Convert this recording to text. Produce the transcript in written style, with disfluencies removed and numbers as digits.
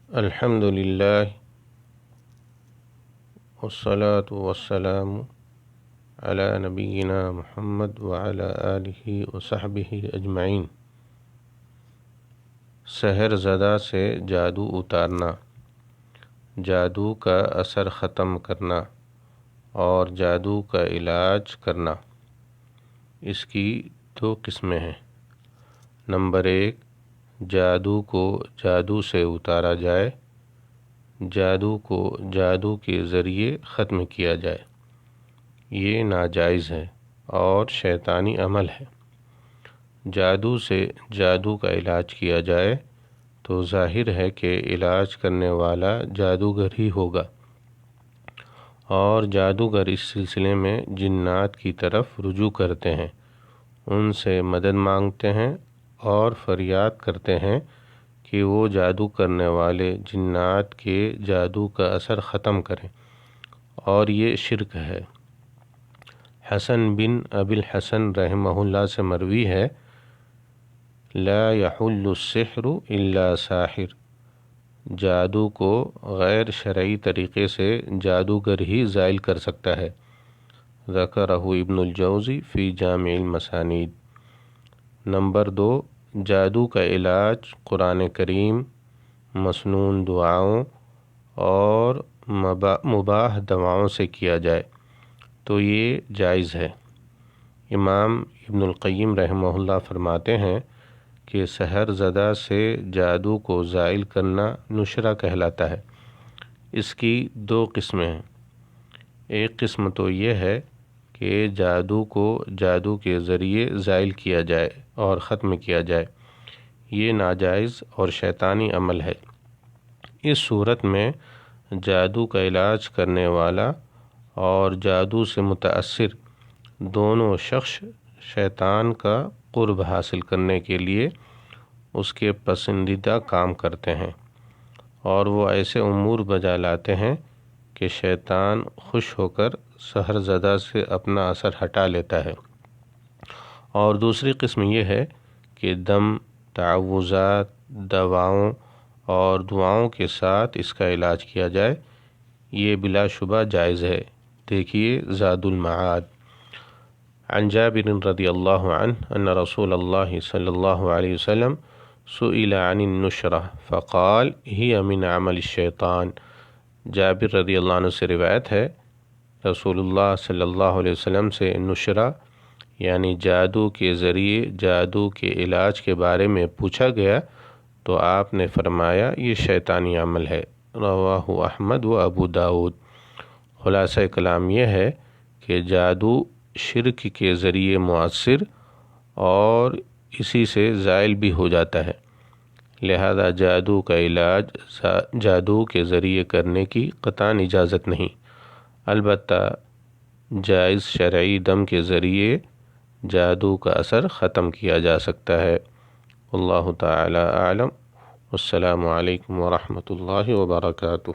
الحمد للہ والصلاة والسلام علی نبینا محمد وعلی آلہ وصحبہ اجمعین۔ سحر زدہ سے جادو اتارنا، جادو کا اثر ختم کرنا اور جادو کا علاج کرنا۔ اس کی دو قسمیں ہیں۔ نمبر 1، جادو کو جادو سے اتارا جائے، جادو کو جادو کے ذریعے ختم کیا جائے۔ یہ ناجائز ہے اور شیطانی عمل ہے۔ جادو سے جادو کا علاج کیا جائے تو ظاہر ہے کہ علاج کرنے والا جادوگر ہی ہوگا، اور جادوگر اس سلسلے میں جنات کی طرف رجوع کرتے ہیں، ان سے مدد مانگتے ہیں اور فریاد کرتے ہیں کہ وہ جادو کرنے والے جنات کے جادو کا اثر ختم کریں، اور یہ شرک ہے۔ حسن بن ابی الحسن رحمہ اللہ سے مروی ہے، لا یحل السحر الا ساحر، جادو کو غیر شرعی طریقے سے جادوگر ہی زائل کر سکتا ہے۔ ذکرہ ابن الجوزی فی جامع المسانید۔ نمبر 2، جادو کا علاج قرآن کریم، مسنون دعاؤں اور مباح دواؤں سے کیا جائے تو یہ جائز ہے۔ امام ابن القیم رحمہ اللہ فرماتے ہیں کہ سحر زدہ سے جادو کو زائل کرنا نشرہ کہلاتا ہے۔ اس کی دو قسمیں ہیں۔ ایک قسم تو یہ ہے کہ جادو کو جادو کے ذریعے زائل کیا جائے اور ختم کیا جائے، یہ ناجائز اور شیطانی عمل ہے۔ اس صورت میں جادو کا علاج کرنے والا اور جادو سے متاثر دونوں شخص شیطان کا قرب حاصل کرنے کے لیے اس کے پسندیدہ کام کرتے ہیں، اور وہ ایسے امور بجا لاتے ہیں کہ شیطان خوش ہو کر سحر زدہ سے اپنا اثر ہٹا لیتا ہے۔ اور دوسری قسم یہ ہے کہ دم، تعوذات، دواؤں اور دعاؤں کے ساتھ اس کا علاج کیا جائے، یہ بلا شبہ جائز ہے۔ دیکھیے زاد المعاد۔ عن جابر رضی اللہ عنہ ان رسول اللہ صلی اللہ علیہ وسلم سئل عن النشرہ فقال ہی من عمل الشیطان۔ جابر رضی اللہ عنہ سے روایت ہے، رسول اللہ صلی اللہ علیہ وسلم سے نشرہ یعنی جادو کے ذریعے جادو کے علاج کے بارے میں پوچھا گیا تو آپ نے فرمایا یہ شیطانی عمل ہے۔ رواہ احمد و ابو داود۔ خلاصہ کلام یہ ہے کہ جادو شرک کے ذریعے مؤثر اور اسی سے زائل بھی ہو جاتا ہے، لہذا جادو کا علاج جادو کے ذریعے کرنے کی قطعاً اجازت نہیں، البتہ جائز شرعی دم کے ذریعے جادو کا اثر ختم کیا جا سکتا ہے۔ اللہ تعالی اعلم۔ السلام علیکم ورحمۃ اللہ وبرکاتہ۔